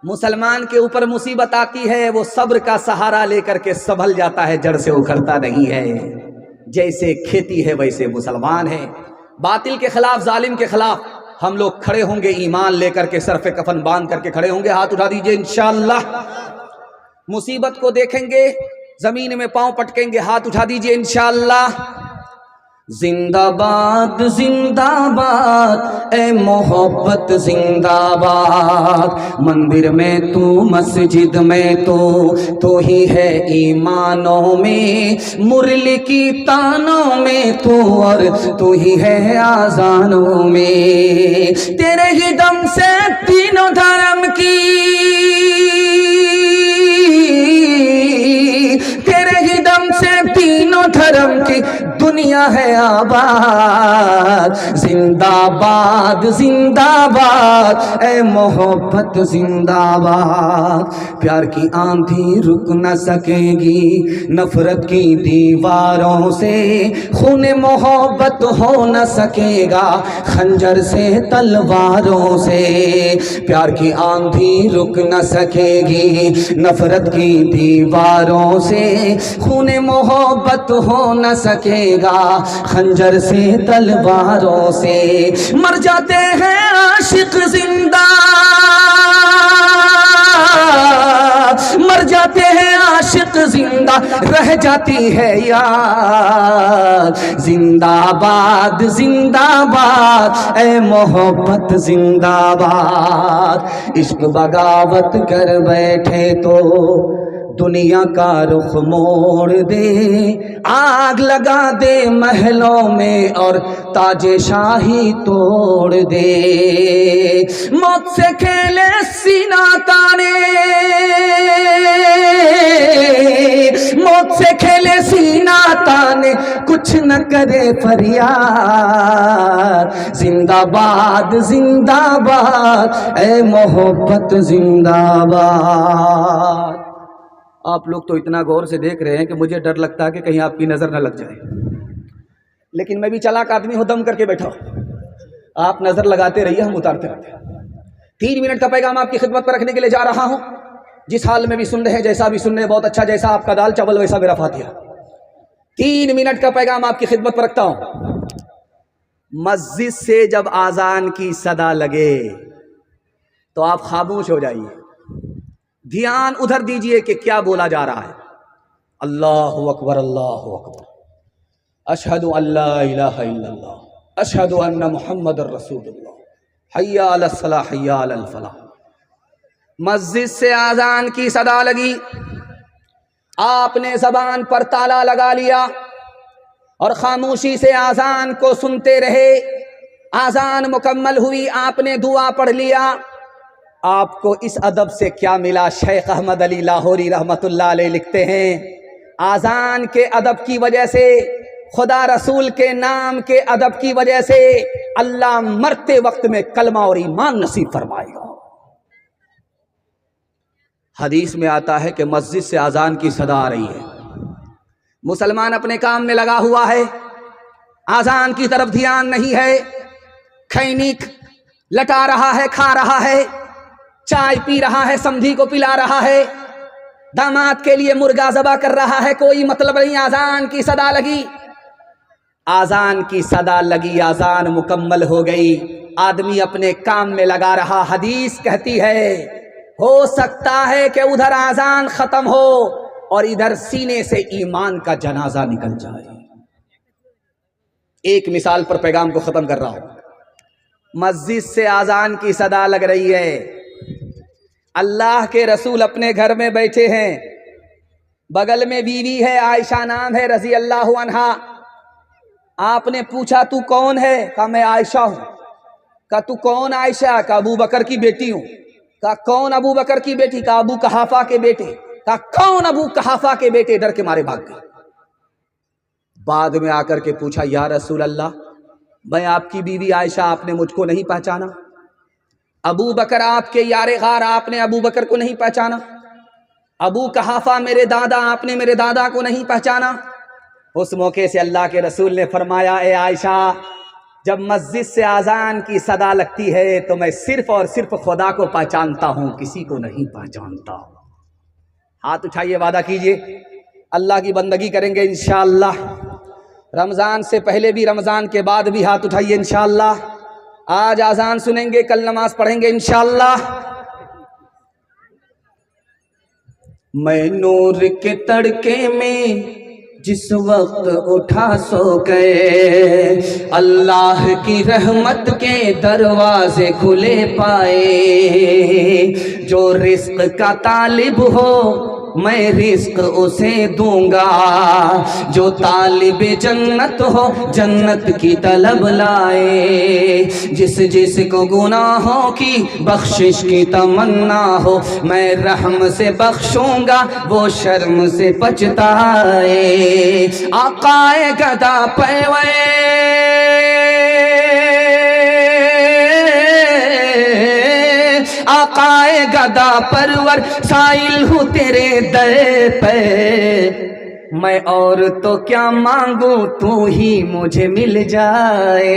مسلمان کے اوپر مصیبت آتی ہے وہ صبر کا سہارا لے کر کے سنبھل جاتا ہے، جڑ سے اکھڑتا نہیں ہے۔ جیسے کھیتی ہے ویسے مسلمان ہے۔ باطل کے خلاف، ظالم کے خلاف ہم لوگ کھڑے ہوں گے، ایمان لے کر کے، سر پہ کفن باندھ کر کے کھڑے ہوں گے۔ ہاتھ اٹھا دیجئے انشاءاللہ۔ مصیبت کو دیکھیں گے، زمین میں پاؤں پٹکیں گے، ہاتھ اٹھا دیجئے انشاءاللہ۔ زندہ باد زندہ باد اے محبت زندہ باد، مندر میں تو مسجد میں تو ہی ہے ایمانوں میں، مرلی کی تانوں میں تو، اور تو ہی ہے آذانوں میں، تیرے ہی دم سے تینوں دھرم کی، تیرے ہی دم سے تینوں دھرم کی دنیا ہے آباد۔ زندہ باد زندہ باد اے محبت زندہ باد، پیار کی آندھی رک نہ سکے گی نفرت کی دیواروں سے، خون محبت ہو نہ سکے گا خنجر سے تلواروں سے، پیار کی آندھی رک نہ سکے گی نفرت کی دیواروں سے، خون محبت ہو نہ سکے گا خنجر سے تلواروں سے، مر جاتے ہیں عاشق زندہ، مر جاتے ہیں عاشق زندہ، رہ جاتی ہے یاد۔ زندہ باد اے محبت زندہ باد، عشق بغاوت کر بیٹھے تو دنیا کا رخ موڑ دے، آگ لگا دے محلوں میں اور تاج شاہی توڑ دے، موت سے کھیلے سینہ تانے، موت سے کھیلے سینہ تانے، کچھ نہ کرے فریاد۔ زندہ باد اے محبت زندہ باد۔ آپ لوگ تو اتنا غور سے دیکھ رہے ہیں کہ مجھے ڈر لگتا ہے کہ کہیں آپ کی نظر نہ لگ جائے، لیکن میں بھی چالاک آدمی ہوں، دم کر کے بیٹھا ہوں۔ آپ نظر لگاتے رہیے، ہم اتارتے رہتے ہیں۔ 3 منٹ کا پیغام آپ کی خدمت پر رکھنے کے لیے جا رہا ہوں، جس حال میں بھی سن رہے ہیں، جیسا بھی سن رہے ہیں، بہت اچھا، جیسا آپ کا دال چاول ویسا میرا فاتحہ۔ 3 منٹ کا پیغام آپ کی خدمت پر رکھتا ہوں۔ مسجد سے جب آذان کی صدا لگے تو آپ خاموش ہو جائیے، دھیان ادھر دیجئے کہ کیا بولا جا رہا ہے۔ اللہ اکبر، اللہ اکبر، اشہد ان لا الہ الا اللہ، اشہد ان محمد الرسول اللہ، حی علی الصلاۃ حی علی الفلاح۔ مسجد سے آذان کی صدا لگی، آپ نے زبان پر تالا لگا لیا اور خاموشی سے آذان کو سنتے رہے۔ آذان مکمل ہوئی، آپ نے دعا پڑھ لیا۔ آپ کو اس ادب سے کیا ملا؟ شیخ احمد علی لاہوری رحمت اللہ علیہ لکھتے ہیں، آذان کے ادب کی وجہ سے، خدا رسول کے نام کے ادب کی وجہ سے اللہ مرتے وقت میں کلمہ اور ایمان نصیب فرمائے گا۔ حدیث میں آتا ہے کہ مسجد سے آذان کی صدا آ رہی ہے، مسلمان اپنے کام میں لگا ہوا ہے، آذان کی طرف دھیان نہیں ہے، کھینی لٹا رہا ہے، کھا رہا ہے، چائے پی رہا ہے، سمدھی کو پلا رہا ہے، داماد کے لیے مرغا ذبح کر رہا ہے، کوئی مطلب نہیں۔ آذان کی صدا لگی، آذان کی صدا لگی، آذان مکمل ہو گئی، آدمی اپنے کام میں لگا رہا۔ حدیث کہتی ہے ہو سکتا ہے کہ ادھر آذان ختم ہو اور ادھر سینے سے ایمان کا جنازہ نکل جائے۔ ایک مثال پر پیغام کو ختم کر رہا ہوں۔ مسجد سے آذان کی صدا لگ رہی ہے، اللہ کے رسول اپنے گھر میں بیٹھے ہیں، بغل میں بیوی ہے، عائشہ نام ہے رضی اللہ عنہا۔ آپ نے پوچھا تو کون ہے؟ کہا میں عائشہ ہوں۔ کہا تو کون عائشہ؟ کہا ابو بکر کی بیٹی ہوں۔ کہا کون ابو بکر کی بیٹی؟ کہا ابو قحافہ کے بیٹے۔ کہا کون ابو قحافہ کے بیٹے؟ ڈر کے مارے بھاگ گئے۔ بعد میں آ کر کے پوچھا یا رسول اللہ، میں آپ کی بیوی عائشہ، آپ نے مجھ کو نہیں پہچانا؟ ابو بکر آپ کے یار غار، آپ نے ابو بکر کو نہیں پہچانا؟ ابو قحافہ میرے دادا، آپ نے میرے دادا کو نہیں پہچانا؟ اس موقع سے اللہ کے رسول نے فرمایا اے عائشہ، جب مسجد سے اذان کی صدا لگتی ہے تو میں صرف اور صرف خدا کو پہچانتا ہوں، کسی کو نہیں پہچانتا۔ ہاتھ اٹھائیے، وعدہ کیجئے اللہ کی بندگی کریں گے انشاءاللہ، رمضان سے پہلے بھی رمضان کے بعد بھی ہاتھ اٹھائیے انشاءاللہ۔ آج اذان سنیں گے، کل نماز پڑھیں گے انشاءاللہ۔ میں نور کے تڑکے میں جس وقت اٹھا سو گئے، اللہ کی رحمت کے دروازے کھلے پائے، جو رزق کا طالب ہو میں رزق اسے دوں گا، جو طالب جنت ہو جنت کی طلب لائے، جس کو گناہوں کی بخشش کی تمنا ہو میں رحم سے بخشوں گا، وہ شرم سے پچھتائے۔ آقائے گدا پیوے آقائے گدا پرور سائل ہوں تیرے در پہ، میں اور تو کیا مانگوں تو ہی مجھے مل جائے،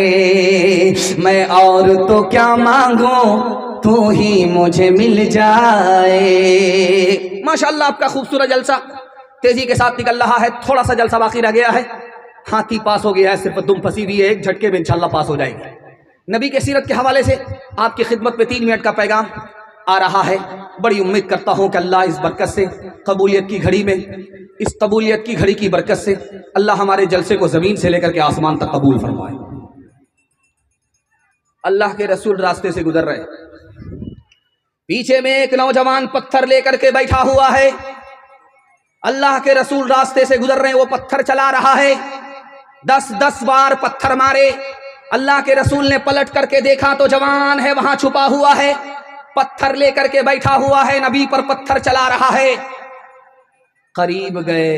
میں اور تو کیا مانگوں تو ہی مجھے مل جائے۔ ماشاءاللہ آپ کا خوبصورت جلسہ تیزی کے ساتھ نکل رہا ہے، تھوڑا سا جلسہ باقی رہ گیا ہے، ہاتھی پاس ہو گیا ہے، صرف دم پھنسی ہوئی ہے، ایک جھٹکے میں انشاءاللہ پاس ہو جائے گی۔ نبی کے سیرت کے حوالے سے آپ کی خدمت میں 3 منٹ کا پیغام آ رہا ہے۔ بڑی امید کرتا ہوں کہ اللہ اس برکت سے، قبولیت کی گھڑی میں، اس قبولیت کی گھڑی کی برکت سے اللہ ہمارے جلسے کو زمین سے لے کر کے آسمان تک قبول فرمائے۔ اللہ کے رسول راستے سے گزر رہے، پیچھے میں ایک نوجوان پتھر لے کر کے بیٹھا ہوا ہے۔ اللہ کے رسول راستے سے گزر رہے ہیں، وہ پتھر چلا رہا ہے، 10 بار پتھر مارے۔ اللہ کے رسول نے پلٹ کر کے دیکھا تو جوان ہے وہاں چھپا ہوا ہے، پتھر لے کر کے بیٹھا ہوا ہے، نبی پر پتھر چلا رہا ہے۔ قریب گئے،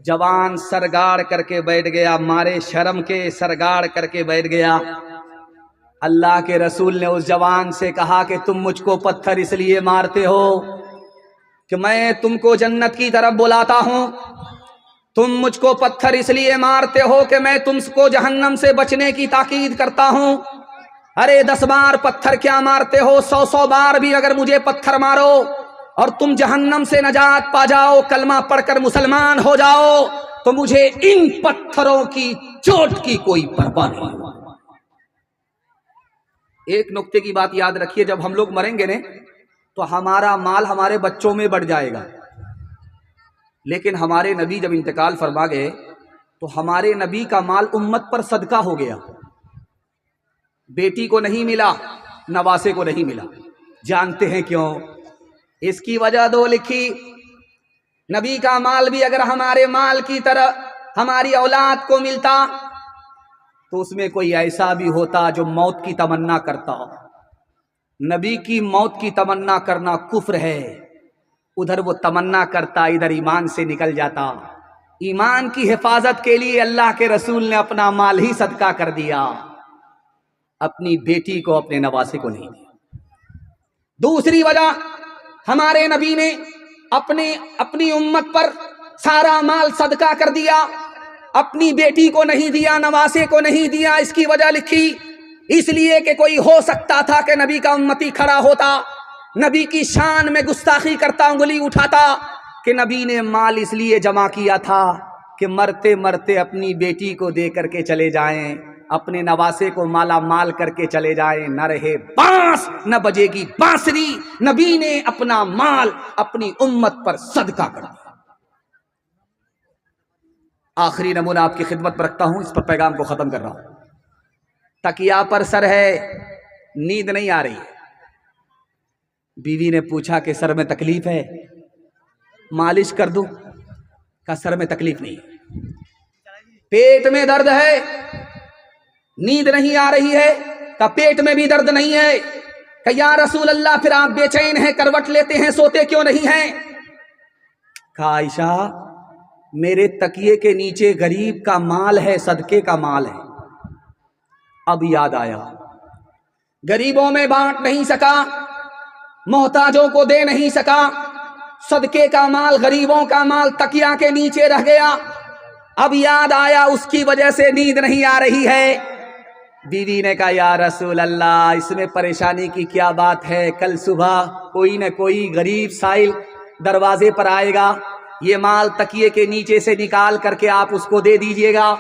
جوان سرگاڑ کر کے بیٹھ گیا، مارے شرم کے سرگاڑ کر کے بیٹھ گیا۔ اللہ کے رسول نے اس جوان سے کہا کہ تم مجھ کو پتھر اس لیے مارتے ہو کہ میں تم کو جنت کی طرف بلاتا ہوں، تم مجھ کو پتھر اس لیے مارتے ہو کہ میں تم کو جہنم سے بچنے کی تاکید کرتا ہوں۔ ارے 10 بار پتھر کیا مارتے ہو، 100 بار بھی اگر مجھے پتھر مارو اور تم جہنم سے نجات پا جاؤ، کلمہ پڑھ کر مسلمان ہو جاؤ، تو مجھے ان پتھروں کی چوٹ کی کوئی پرواہ نہیں۔ ایک نقطے کی بات یاد رکھیے، جب ہم لوگ مریں گے نا تو ہمارا مال ہمارے بچوں میں بڑھ جائے گا، لیکن ہمارے نبی جب انتقال فرما گئے تو ہمارے نبی کا مال امت پر صدقہ ہو گیا، بیٹی کو نہیں ملا، نواسے کو نہیں ملا۔ جانتے ہیں کیوں؟ اس کی وجہ 2 لکھی، نبی کا مال بھی اگر ہمارے مال کی طرح ہماری اولاد کو ملتا تو اس میں کوئی ایسا بھی ہوتا جو موت کی تمنا کرتا۔ نبی کی موت کی تمنا کرنا کفر ہے، ادھر وہ تمنا کرتا، ادھر ایمان سے نکل جاتا۔ ایمان کی حفاظت کے لیے اللہ کے رسول نے اپنا مال ہی صدقہ کر دیا، اپنی بیٹی کو، اپنے نواسے کو نہیں دیا۔ دوسری وجہ، ہمارے نبی نے اپنی امت پر سارا مال صدقہ کر دیا، اپنی بیٹی کو نہیں دیا، نواسے کو نہیں دیا۔ اس کی وجہ لکھی، اس لیے کہ کوئی ہو سکتا تھا کہ نبی کا امتی کھڑا ہوتا، نبی کی شان میں گستاخی کرتا، انگلی اٹھاتا کہ نبی نے مال اس لیے جمع کیا تھا کہ مرتے مرتے اپنی بیٹی کو دے کر کے چلے جائیں، اپنے نواسے کو مالا مال کر کے چلے جائیں، نہ رہے بانس نہ بجے گی بانسری۔ نبی نے اپنا مال اپنی امت پر صدقہ کر دیا۔ آخری نمونہ آپ کی خدمت پر رکھتا ہوں، اس پر پیغام کو ختم کر رہا ہوں۔ تکیا پر سر ہے، نیند نہیں آ رہی ہے، بیوی نے پوچھا کہ سر میں تکلیف ہے، مالش کر دوں؟ کہا سر میں تکلیف نہیں ہے۔ پیٹ میں درد ہے، نیند نہیں آ رہی ہے؟ کہا پیٹ میں بھی درد نہیں ہے۔ کہ یا رسول اللہ پھر آپ بے چین ہیں، کروٹ لیتے ہیں، سوتے کیوں نہیں ہیں؟ کہا عائشہ میرے تکیے کے نیچے غریب کا مال ہے، صدقے کا مال ہے۔ اب یاد آیا، غریبوں میں بانٹ نہیں سکا، محتاجوں کو دے نہیں سکا، صدقے کا مال، غریبوں کا مال تکیا کے نیچے رہ گیا۔ اب یاد آیا، اس کی وجہ سے نیند نہیں آ رہی ہے۔ بیوی نے کہا یا رسول اللہ اس میں پریشانی کی کیا بات ہے، کل صبح کوئی نہ کوئی غریب سائل دروازے پر آئے گا، یہ مال تکیے کے نیچے سے نکال کر کے آپ اس کو دے دیجئے گا،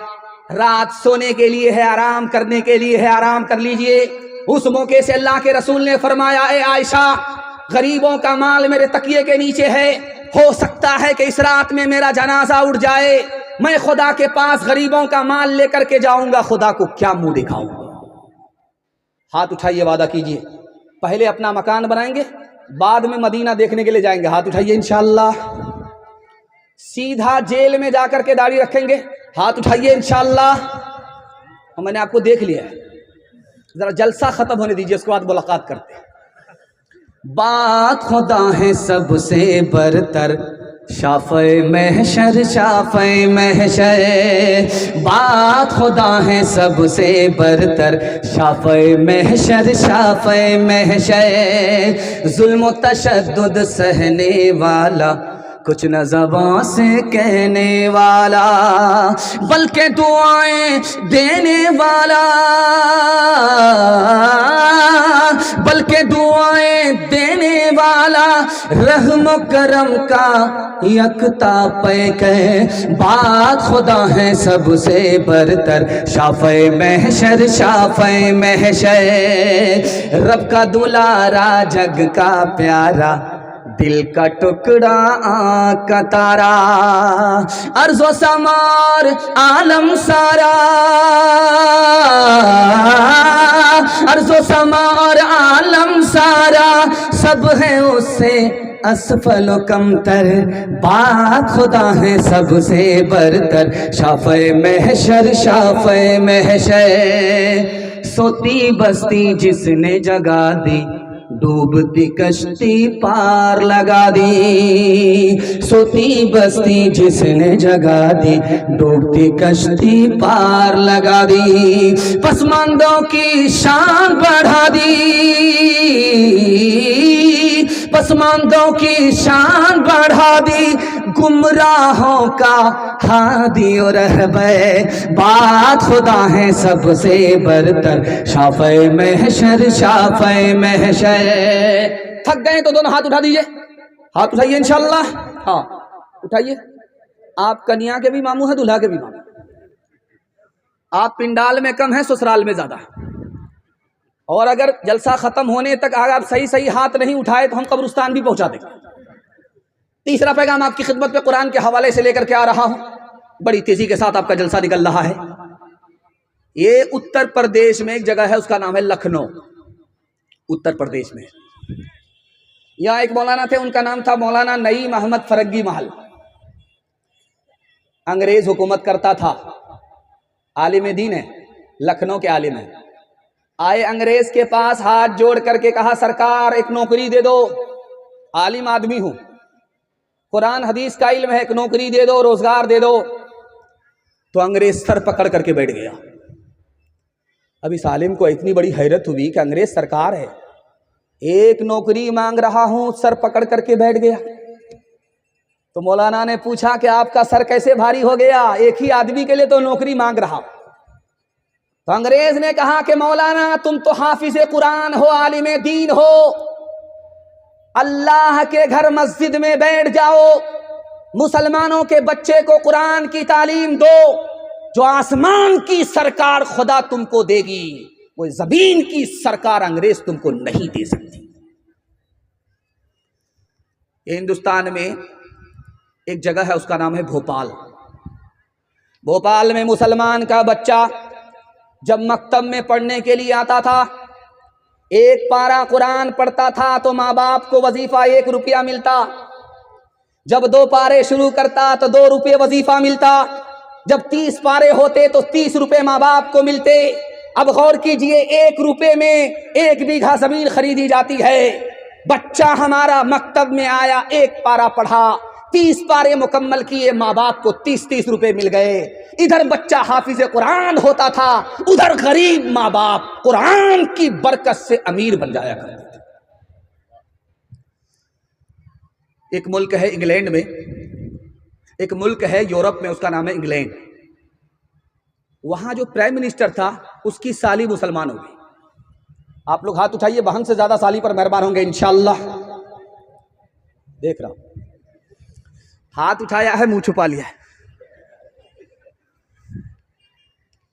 رات سونے کے لیے ہے، آرام کرنے کے لیے ہے، آرام کر لیجئے۔ اس موقع سے اللہ کے رسول نے فرمایا اے عائشہ غریبوں کا مال میرے تکیے کے نیچے ہے، ہو سکتا ہے کہ اس رات میں میرا جنازہ اٹھ جائے، میں خدا کے پاس غریبوں کا مال لے کر کے جاؤں گا، خدا کو کیا منہ دکھاؤں گا۔ ہاتھ اٹھائیے، وعدہ کیجئے پہلے اپنا مکان بنائیں گے، بعد میں مدینہ دیکھنے کے لیے جائیں گے، ہاتھ اٹھائیے انشاءاللہ۔ سیدھا جیل میں جا کر کے داڑھی رکھیں گے، ہاتھ اٹھائیے انشاءاللہ۔ اور میں نے آپ کو دیکھ لیا ہے، ذرا جلسہ ختم ہونے دیجئے، اس کے بعد ملاقات کرتے ہیں۔ بات خدا ہے سب سے برتر، شافع محشر شافع محشر، بات خدا ہے سب سے برتر، شافع محشر شافع محشر، ظلم و تشدد سہنے والا کچھ نہ زبان سے کہنے والا، بلکہ دعائیں دینے والا، بلکہ دعائیں دینے والا، رحم و کرم کا یکتا پیک ہے، بات خدا ہے سب سے برتر، شافع محشر شافع محشر، رب کا دلارا جگ کا پیارا، دل کا ٹکڑا آنکھ کا تارا، ارض و سمار عالم سارا، ارض و سمار عالم سارا، سب ہے اس سے اسفل و کمتر، بات خدا ہے سب سے برتر، شافع محشر شافع محشر، سوتی بستی جس نے جگا دی، ڈوبتی کشتی پار لگا دی، سوتی بستی جس نے جگا دی، ڈوبتی کشتی پار لگا دی، پسماندوں کی شان بڑھا دی، پسماندوں کی شان بڑھا دی، گمراہوں کا ہادی اور رہبر، بات خدا ہے سب سے برتر، شافع محشر شافع محشر۔ تھک گئے تو دونوں ہاتھ اٹھا دیجئے، ہاتھ اٹھائیے انشاءاللہ، ہاں اٹھائیے۔ آپ کنیا کے بھی ماموں ہیں، دلہا کے بھی ماموں، آپ پنڈال میں کم ہیں، سسرال میں زیادہ، اور اگر جلسہ ختم ہونے تک اگر آپ صحیح ہاتھ نہیں اٹھائے تو ہم قبرستان بھی پہنچا دیں گے۔ تیسرا پیغام آپ کی خدمت میں قرآن کے حوالے سے لے کر کے آ رہا ہوں، بڑی تیزی کے ساتھ آپ کا جلسہ نکل رہا ہے۔ یہ اتر پردیش میں ایک جگہ ہے، اس کا نام ہے لکھنؤ، اتر پردیش میں۔ یہاں ایک مولانا تھے، ان کا نام تھا مولانا نعیم احمد فرنگی محل، انگریز حکومت کرتا تھا، عالم دین ہے، لکھنؤ کے عالم ہیں۔ آئے انگریز کے پاس، ہاتھ جوڑ کر کے کہا سرکار ایک نوکری دے دو، عالم آدمی ہوں، قرآن حدیث کا علم ہے، ایک نوکری دے دو، روزگار دے دو۔ تو انگریز سر پکڑ کر کے بیٹھ گیا۔ اب اس عالم کو اتنی بڑی حیرت ہوئی کہ انگریز سرکار ہے، ایک نوکری مانگ رہا ہوں، سر پکڑ کر کے بیٹھ گیا۔ تو مولانا نے پوچھا کہ آپ کا سر کیسے بھاری ہو گیا، ایک ہی آدمی کے لیے تو نوکری مانگ رہا۔ تو انگریز نے کہا کہ مولانا تم تو حافظ قرآن ہو، عالم دین ہو، اللہ کے گھر مسجد میں بیٹھ جاؤ، مسلمانوں کے بچے کو قرآن کی تعلیم دو، جو آسمان کی سرکار خدا تم کو دے گی وہ زمین کی سرکار انگریز تم کو نہیں دے سکتی۔ یہ ہندوستان میں ایک جگہ ہے، اس کا نام ہے بھوپال۔ بھوپال میں مسلمان کا بچہ جب مکتب میں پڑھنے کے لیے آتا تھا، ایک پارہ قرآن پڑھتا تھا تو ماں باپ کو وظیفہ 1 روپیہ ملتا، جب 2 پارے شروع کرتا تو 2 روپے وظیفہ ملتا، جب 30 پارے ہوتے تو 30 روپے ماں باپ کو ملتے۔ اب غور کیجئے، 1 روپے میں 1 بیگھہ زمین خریدی جاتی ہے۔ بچہ ہمارا مکتب میں آیا، 1 پارہ پڑھا، 30 پارے مکمل کیے، ماں باپ کو 30 روپے مل گئے۔ ادھر بچہ حافظ قرآن ہوتا تھا، ادھر غریب ماں باپ قرآن کی برکت سے امیر بن جایا کرتے تھے۔ ایک ملک ہے انگلینڈ میں، ایک ملک ہے یورپ میں، اس کا نام ہے انگلینڈ۔ وہاں جو پرائم منسٹر تھا اس کی سالی مسلمان ہوگی. آپ لوگ ہاتھ اٹھائیے, بہن سے زیادہ سالی پر مہربان ہوں گے انشاءاللہ. دیکھ رہا ہوں ہاتھ اٹھایا ہے, منہ چھپا لیا ہے.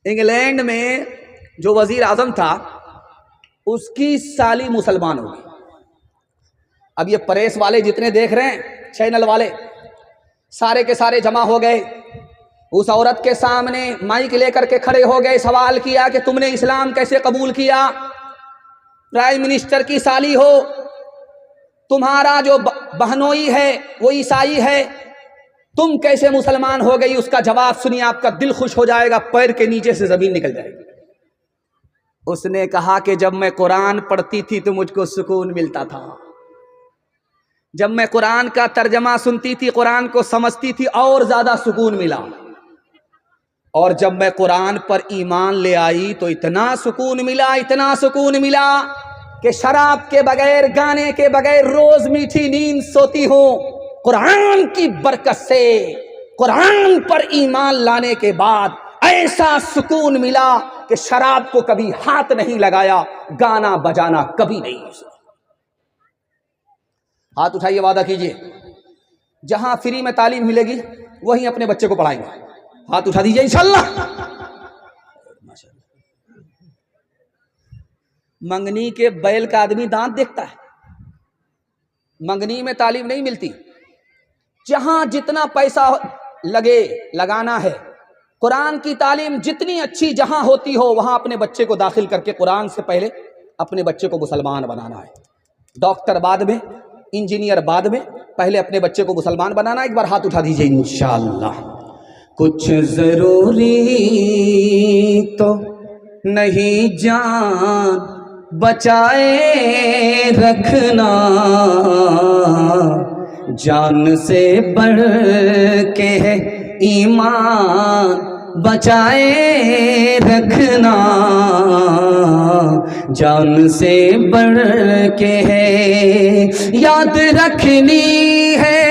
انگلینڈ میں جو وزیر اعظم تھا اس کی سالی مسلمان ہوگی. اب یہ پریس والے جتنے دیکھ رہے ہیں, چینل والے, سارے کے سارے جمع ہو گئے. اس عورت کے سامنے مائک لے کر کے کھڑے ہو گئے, سوال کیا کہ تم نے اسلام کیسے قبول کیا؟ پرائم منسٹر کی سالی ہو, تمہارا جو بہنوئی ہے وہ عیسائی ہے, تم کیسے مسلمان ہو گئی؟ اس کا جواب سنیے, آپ کا دل خوش ہو جائے گا, پیر کے نیچے سے زمین نکل جائے گی. اس نے کہا کہ جب میں قرآن پڑھتی تھی تو مجھ کو سکون ملتا تھا. جب میں قرآن کا ترجمہ سنتی تھی, قرآن کو سمجھتی تھی, اور زیادہ سکون ملا. اور جب میں قرآن پر ایمان لے آئی تو اتنا سکون ملا, اتنا سکون ملا کہ شراب کے بغیر, گانے کے بغیر روز میٹھی نیند سوتی ہوں. قرآن کی برکت سے, قرآن پر ایمان لانے کے بعد ایسا سکون ملا کہ شراب کو کبھی ہاتھ نہیں لگایا, گانا بجانا کبھی نہیں. ہاتھ اٹھائیے, وعدہ کیجئے جہاں فری میں تعلیم ملے گی وہیں اپنے بچے کو پڑھائیں گے. ہاتھ اٹھا دیجئے انشاءاللہ. منگنی کے بیل کا آدمی دانت دیکھتا ہے, منگنی میں تعلیم نہیں ملتی. جہاں جتنا پیسہ لگے لگانا ہے, قرآن کی تعلیم جتنی اچھی جہاں ہوتی ہو وہاں اپنے بچے کو داخل کر کے قرآن سے پہلے اپنے بچے کو مسلمان بنانا ہے. ڈاکٹر بعد میں, انجینئر بعد میں, پہلے اپنے بچے کو مسلمان بنانا. ایک بار ہاتھ اٹھا دیجئے انشاءاللہ. کچھ ضروری تو نہیں جان بچائے رکھنا, جان سے بڑھ کے ہے ایمان بچائے رکھنا, جان سے بڑھ کے ہے. یاد رکھنی ہے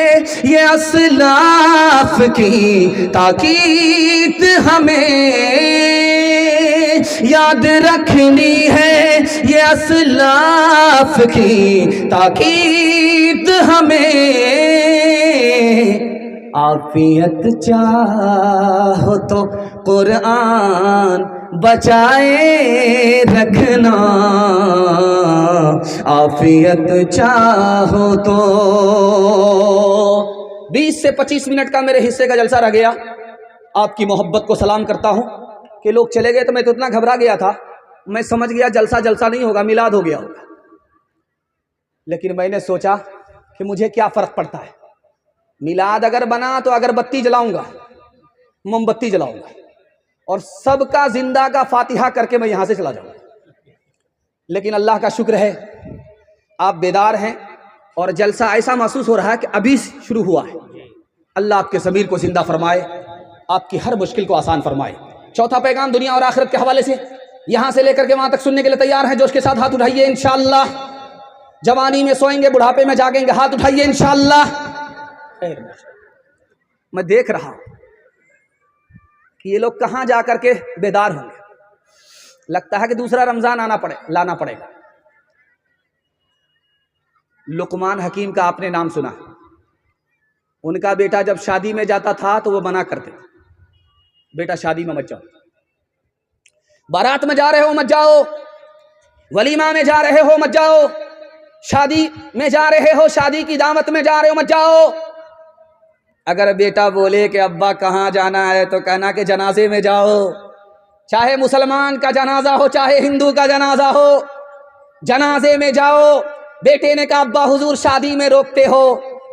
یہ اسلاف کی تاکید ہمیں, یاد رکھنی ہے یہ اسلاف کی تاکید ہمیں. عافیت چاہو تو قرآن بچائے رکھنا, عافیت چاہو تو. 20 سے 25 منٹ کا میرے حصے کا جلسہ رہ گیا. آپ کی محبت کو سلام کرتا ہوں کہ لوگ چلے گئے تو میں تو اتنا گھبرا گیا تھا, میں سمجھ گیا جلسہ نہیں ہوگا, میلاد ہو گیا ہوگا. لیکن میں نے سوچا کہ مجھے کیا فرق پڑتا ہے, میلاد اگر بنا تو اگربتی جلاؤں گا, موم بتی جلاؤں گا, اور سب کا زندہ کا فاتحہ کر کے میں یہاں سے چلا جاؤں گا. لیکن اللہ کا شکر ہے آپ بیدار ہیں اور جلسہ ایسا محسوس ہو رہا ہے کہ ابھی شروع ہوا ہے. اللہ آپ کے ضمیر کو زندہ فرمائے, آپ کی ہر مشکل کو آسان فرمائے. چوتھا پیغام دنیا اور آخرت کے حوالے سے یہاں سے لے کر کے وہاں تک سننے کے لیے تیار ہیں؟ جوش کے ساتھ ہاتھ اٹھائیے انشاءاللہ. جوانی میں سوئیں گے, بڑھاپے میں جاگیں گے, ہاتھ اٹھائیے انشاءاللہ. میں دیکھ رہا ہوں کہ یہ لوگ کہاں جا کر کے بیدار ہوں گے. لگتا ہے کہ دوسرا رمضان لانا پڑے گا. لقمان حکیم کا آپ نے نام سنا, ان کا بیٹا جب شادی میں جاتا تھا تو وہ منع کرتے, بیٹا شادی میں مت جاؤ, بارات میں جا رہے ہو مت جاؤ, ولیمہ میں جا رہے ہو مت جاؤ, شادی میں جا رہے ہو, شادی کی دعوت میں جا رہے ہو مت جاؤ. اگر بیٹا بولے کہ ابا کہاں جانا ہے تو کہنا کہ جنازے میں جاؤ, چاہے مسلمان کا جنازہ ہو چاہے ہندو کا جنازہ ہو, جنازے میں جاؤ. بیٹے نے کہا ابا حضور شادی میں روکتے ہو,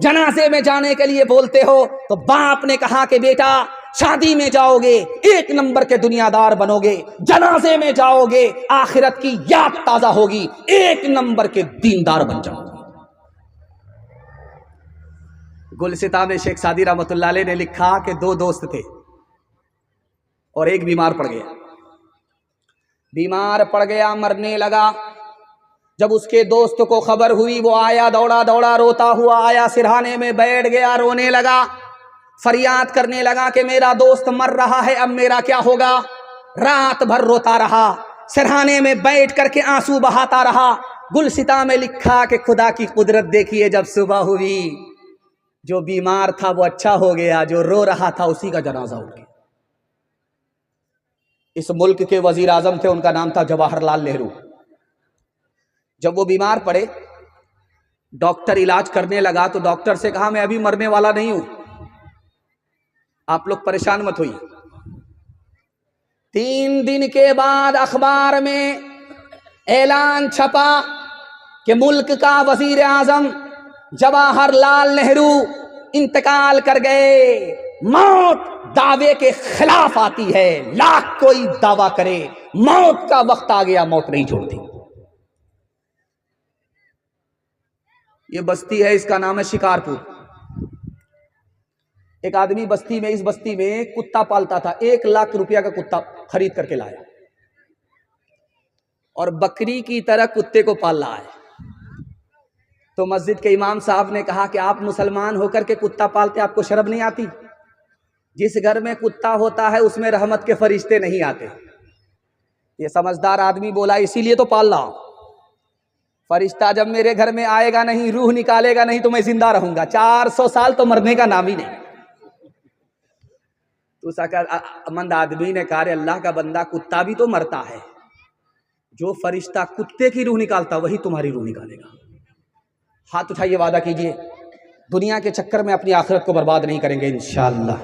جنازے میں جانے کے لیے بولتے ہو, تو باپ نے کہا کہ بیٹا شادی میں جاؤ گے 1 نمبر کے دنیا دار بنو گے, جنازے میں جاؤ گے آخرت کی یاد تازہ ہوگی, 1 نمبر کے دیندار بن جاؤ گے. گلستہ میں شیخ سعدی رحمۃ اللہ علیہ نے لکھا کہ 2 دوست تھے اور ایک بیمار پڑ گیا, مرنے لگا. جب اس کے دوست کو خبر ہوئی وہ آیا, دوڑا روتا ہوا آیا, سرہانے میں بیٹھ گیا, رونے لگا, فریاد کرنے لگا کہ میرا دوست مر رہا ہے, اب میرا کیا ہوگا. رات بھر روتا رہا، سرہانے میں بیٹھ کر کے آنسو بہاتا رہا۔ گلستاں میں لکھا کہ خدا کی قدرت دیکھیے، جب صبح ہوئی جو بیمار تھا وہ اچھا ہو گیا، جو رو رہا تھا اسی کا جنازہ اٹھ گیا۔ اس ملک کے وزیر اعظم تھے، ان کا نام تھا جواہر لال نہرو۔ جب وہ بیمار پڑے، ڈاکٹر علاج کرنے لگا تو ڈاکٹر سے کہا میں ابھی مرنے والا نہیں ہوں، آپ لوگ پریشان مت ہوئیے۔ 3 دن کے بعد اخبار میں اعلان چھپا کہ ملک کا وزیر اعظم جواہر لال نہرو انتقال کر گئے۔ موت دعوے کے خلاف آتی ہے، لاکھ کوئی دعویٰ کرے، موت کا وقت آ گیا، موت نہیں چھوڑتی۔ یہ بستی ہے، اس کا نام ہے شکارپور۔ ایک آدمی بستی میں، اس بستی میں کتا پالتا تھا، 1 لاکھ روپیہ کا کتا خرید کر کے لایا اور بکری کی طرح کتے کو پال رہا ہے۔ تو مسجد کے امام صاحب نے کہا کہ آپ مسلمان ہو کر کے کتا پالتے، آپ کو شرم نہیں آتی؟ جس گھر میں کتا ہوتا ہے اس میں رحمت کے فرشتے نہیں آتے۔ یہ سمجھدار آدمی بولا اسی لیے تو پال رہا ہوں، فرشتہ جب میرے گھر میں آئے گا نہیں، روح نکالے گا نہیں تو میں زندہ رہوں گا، 400 سال تو مرنے کا نام ہی نہیں۔ تو عقلمند آدمی نے کہا اللہ کا بندہ، کتا بھی تو مرتا ہے، جو فرشتہ کتے کی روح نکالتا وہی تمہاری روح نکالے گا۔ ہاتھ اٹھائیے، وعدہ کیجئے دنیا کے چکر میں اپنی آخرت کو برباد نہیں کریں گے انشاءاللہ۔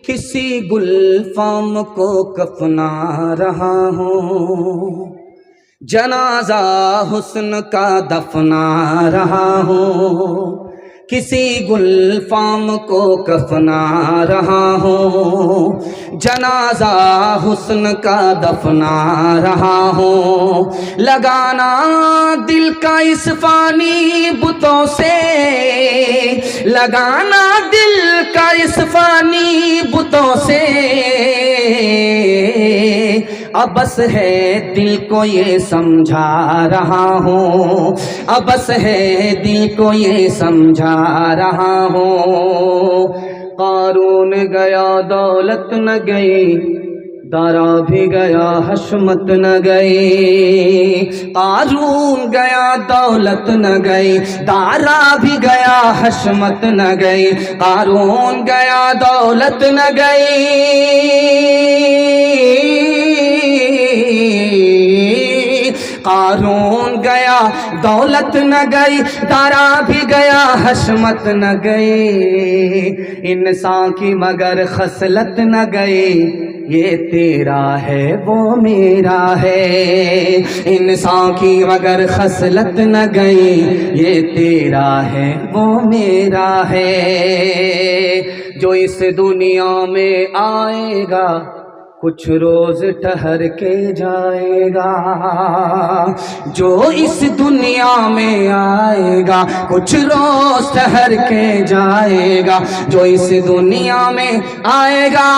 کسی گلفام کو کفنا رہا ہوں، جنازہ حسن کا دفنا رہا ہوں، کسی گلفام کو کفنا رہا ہوں، جنازہ حسن کا دفنا رہا ہوں، لگانا دل کا اس فانی بتوں سے، لگانا دل کا اس فانی بتوں سے، اب بس ہے دل کو یہ سمجھا رہا ہوں، اب بس ہے دل کو یہ سمجھا رہا ہوں۔ قارون گیا دولت نہ گئی، دارا بھی گیا حشمت نہ گئی، قارون گیا دولت نہ گئی، دارا بھی گیا حشمت نہ گئی، قارون گیا دولت نہ گئی، قارون گیا دولت نہ گئی، دارا بھی گیا حشمت نہ گئی، انسان کی مگر خصلت نہ گئی، یہ تیرا ہے وہ میرا ہے، انسان کی مگر خصلت نہ گئی، یہ تیرا ہے وہ میرا ہے، جو اس دنیا میں آئے گا کچھ روز ٹھہر کے جائے گا، جو اس دنیا میں آئے گا کچھ روز ٹھہر کے جائے گا، جو اس دنیا میں آئے گا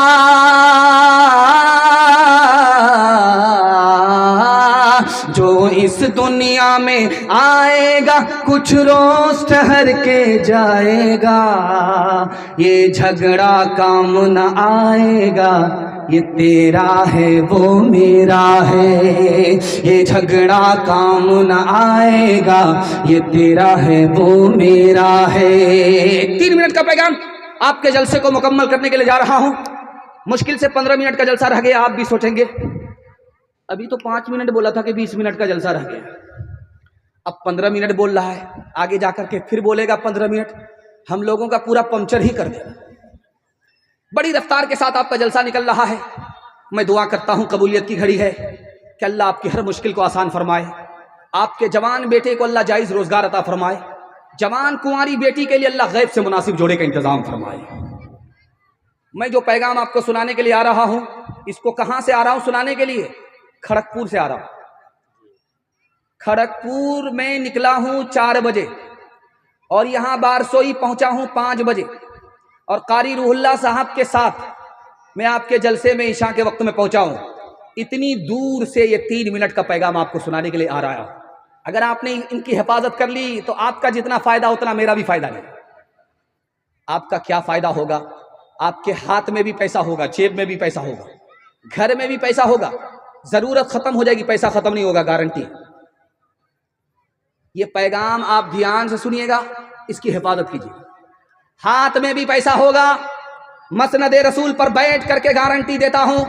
جو اس دنیا میں آئے گا کچھ روز ٹھہر کے جائے گا، یہ جھگڑا کام نہ آئے گا، یہ تیرا ہے وہ میرا ہے، یہ جھگڑا کام نہ آئے گا، یہ تیرا ہے وہ میرا ہے۔ 3 منٹ کا پیغام آپ کے جلسے کو مکمل کرنے کے لیے جا رہا ہوں، مشکل سے 15 منٹ کا جلسہ رہ گیا، آپ بھی سوچیں گے ابھی تو 5 منٹ بولا تھا کہ 20 منٹ کا جلسہ رہ گیا، اب 15 منٹ بول رہا ہے، آگے جا کر کے پھر بولے گا 15 منٹ، ہم لوگوں کا پورا پنچر ہی کر دے گا۔ بڑی رفتار کے ساتھ آپ کا جلسہ نکل رہا ہے، میں دعا کرتا ہوں قبولیت کی گھڑی ہے کہ اللہ آپ کی ہر مشکل کو آسان فرمائے، آپ کے جوان بیٹے کو اللہ جائز روزگار عطا فرمائے، جوان کنواری بیٹی کے لیے اللہ غیب سے مناسب جوڑے کا انتظام فرمائے۔ میں جو پیغام آپ کو سنانے کے لیے آ رہا ہوں، اس کو کہاں سے آ رہا ہوں سنانے کے لیے؟ کھڑگپور سے آ رہا ہوں۔ کھڑگپور میں نکلا ہوں 4 بجے اور یہاں بارسوئی پہنچا ہوں 5 بجے، اور قاری روح اللہ صاحب کے ساتھ میں آپ کے جلسے میں عشاء کے وقت میں پہنچا ہوں۔ اتنی دور سے یہ 3 منٹ کا پیغام آپ کو سنانے کے لیے آ رہا ہے۔ اگر آپ نے ان کی حفاظت کر لی تو آپ کا جتنا فائدہ اتنا میرا بھی فائدہ نہیں۔ آپ کا کیا فائدہ ہوگا؟ آپ کے ہاتھ میں بھی پیسہ ہوگا، جیب میں بھی پیسہ ہوگا، گھر میں بھی پیسہ ہوگا، ضرورت ختم ہو جائے گی، پیسہ ختم نہیں ہوگا، گارنٹی۔ یہ پیغام آپ دھیان سے سنیے گا، اس کی حفاظت کیجیے۔ ہاتھ میں بھی پیسہ ہوگا، مسند رسول پر بیٹھ کر کے گارنٹی دیتا ہوں،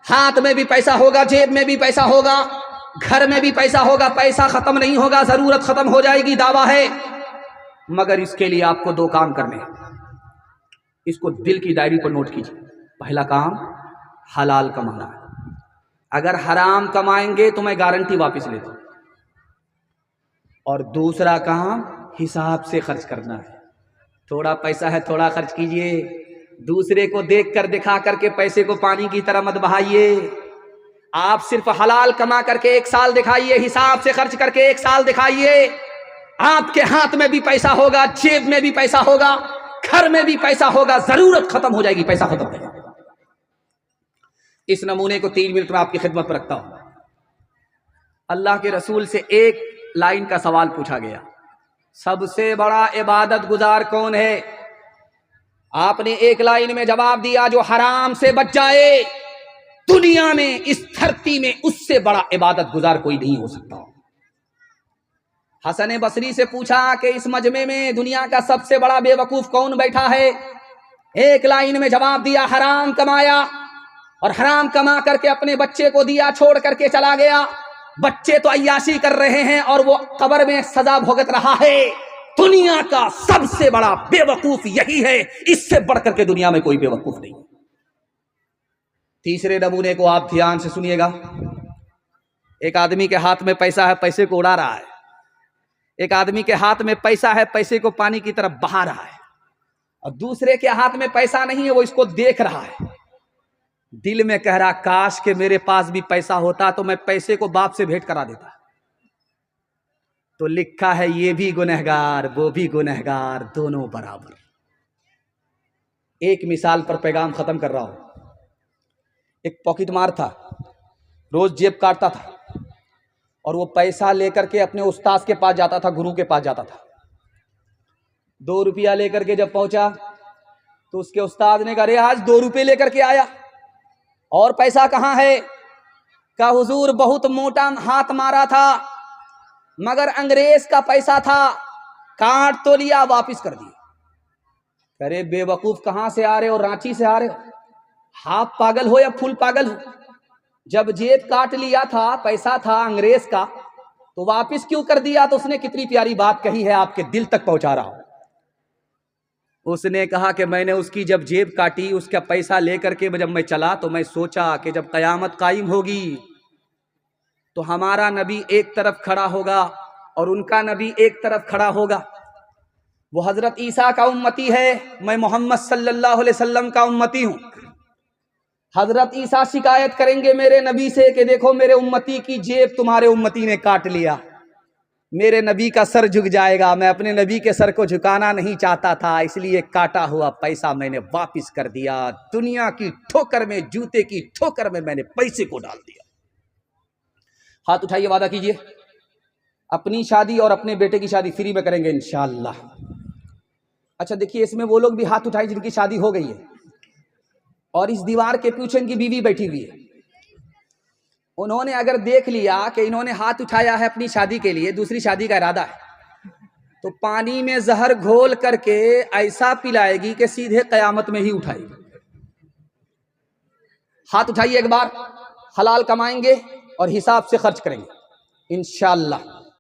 ہاتھ میں بھی پیسہ ہوگا، جیب میں بھی پیسہ ہوگا، گھر میں بھی پیسہ ہوگا، پیسہ ختم نہیں ہوگا، ضرورت ختم ہو جائے گی، دعویٰ ہے۔ مگر اس کے لیے آپ کو دو کام کرنے ہیں، اس کو دل کی ڈائری پر نوٹ کیجیے۔ پہلا کام حلال کمانا ہے، اگر حرام کمائیں گے تو میں گارنٹی واپس لیتا ہوں۔ اور دوسرا کام حساب سے خرچ کرنا ہے، تھوڑا پیسہ ہے تھوڑا خرچ کیجئے، دوسرے کو دیکھ کر دکھا کر کے پیسے کو پانی کی طرح مت بہائیے۔ آپ صرف حلال کما کر کے 1 سال دکھائیے، حساب سے خرچ کر کے 1 سال دکھائیے، آپ کے ہاتھ میں بھی پیسہ ہوگا، جیب میں بھی پیسہ ہوگا، گھر میں بھی پیسہ ہوگا، ضرورت ختم ہو جائے گی، پیسہ ختم ہو جائے گا۔ اس نمونے کو 3 منٹ میں آپ کی خدمت پر رکھتا ہوں۔ اللہ کے رسول سے ایک لائن کا سوال پوچھا گیا، سب سے بڑا عبادت گزار کون ہے؟ آپ نے ایک لائن میں جواب دیا، جو حرام سے بچ جائے، دنیا میں اس دھرتی میں اس سے بڑا عبادت گزار کوئی نہیں ہو سکتا۔ حسن بصری سے پوچھا کہ اس مجمع میں دنیا کا سب سے بڑا بے وقوف کون بیٹھا ہے؟ ایک لائن میں جواب دیا، حرام کمایا، اور حرام کما کر کے اپنے بچے کو دیا، چھوڑ کر کے چلا گیا، بچے تو عیاشی کر رہے ہیں اور وہ قبر میں سزا بھگت رہا ہے۔ دنیا کا سب سے بڑا بے وقوف یہی ہے، اس سے بڑھ کر کے دنیا میں کوئی بے وقوف نہیں۔ تیسرے نمونے کو آپ دھیان سے سنیے گا۔ ایک آدمی کے ہاتھ میں پیسہ ہے، پیسے کو اڑا رہا ہے۔ ایک آدمی کے ہاتھ میں پیسہ ہے، پیسے کو پانی کی طرف بہا رہا ہے، اور دوسرے کے ہاتھ میں پیسہ نہیں ہے، وہ اس کو دیکھ رہا ہے، دل میں کہہ رہا کاش کہ میرے پاس بھی پیسہ ہوتا تو میں پیسے کو باپ سے بھیٹ کرا دیتا۔ تو لکھا ہے یہ بھی گنہگار وہ بھی گنہگار، دونوں برابر۔ ایک مثال پر پیغام ختم کر رہا ہوں۔ ایک پاکٹ مار تھا، روز جیب کاٹتا تھا، اور وہ پیسہ لے کر کے اپنے استاذ کے پاس جاتا تھا، گرو کے پاس جاتا تھا۔ 2 روپیہ لے کر کے جب پہنچا تو اس کے استاد نے کہا، ارے آج 2 روپے لے کر کے آیا، اور پیسہ کہاں ہے؟ کہا حضور بہت موٹا ہاتھ مارا تھا، مگر انگریز کا پیسہ تھا، کاٹ تو لیا واپس کر دیا۔ ارے بے وقوف، کہاں سے آ رہے ہو؟ رانچی سے آ رہے ہو؟ ہاف پاگل ہو یا فل پاگل ہو؟ جب جیب کاٹ لیا تھا، پیسہ تھا انگریز کا، تو واپس کیوں کر دیا؟ تو اس نے کتنی پیاری بات کہی ہے، آپ کے دل تک پہنچا رہا ہوں۔ اس نے کہا کہ میں نے اس کی جب جیب کاٹی، اس کا پیسہ لے کر کے جب میں چلا تو میں سوچا کہ جب قیامت قائم ہوگی تو ہمارا نبی ایک طرف کھڑا ہوگا اور ان کا نبی ایک طرف کھڑا ہوگا۔ وہ حضرت عیسیٰ کا امتی ہے، میں محمد صلی اللہ علیہ وسلم کا امتی ہوں۔ حضرت عیسیٰ شکایت کریں گے میرے نبی سے کہ دیکھو میرے امتی کی جیب تمہارے امتی نے کاٹ لیا۔ میرے نبی کا سر جھک جائے گا، میں اپنے نبی کے سر کو جھکانا نہیں چاہتا تھا، اس لیے کاٹا ہوا پیسہ میں نے واپس کر دیا۔ دنیا کی ٹھوکر میں، جوتے کی ٹھوکر میں نے پیسے کو ڈال دیا۔ ہاتھ اٹھائیے، وعدہ کیجئے اپنی شادی اور اپنے بیٹے کی شادی فری میں کریں گے انشاءاللہ۔ اچھا دیکھیے، اس میں وہ لوگ بھی ہاتھ اٹھائیں جن کی شادی ہو گئی ہے، اور اس دیوار کے پیچھے ان کی بیوی بیٹھی ہوئی ہے۔ انہوں نے اگر دیکھ لیا کہ انہوں نے ہاتھ اٹھایا ہے اپنی شادی کے لیے، دوسری شادی کا ارادہ ہے، تو پانی میں زہر گھول کر کے ایسا پلائے گی کہ سیدھے قیامت میں ہی اٹھائے گی۔ ہاتھ اٹھائیے ایک بار، حلال کمائیں گے اور حساب سے خرچ کریں گے انشاءاللہ۔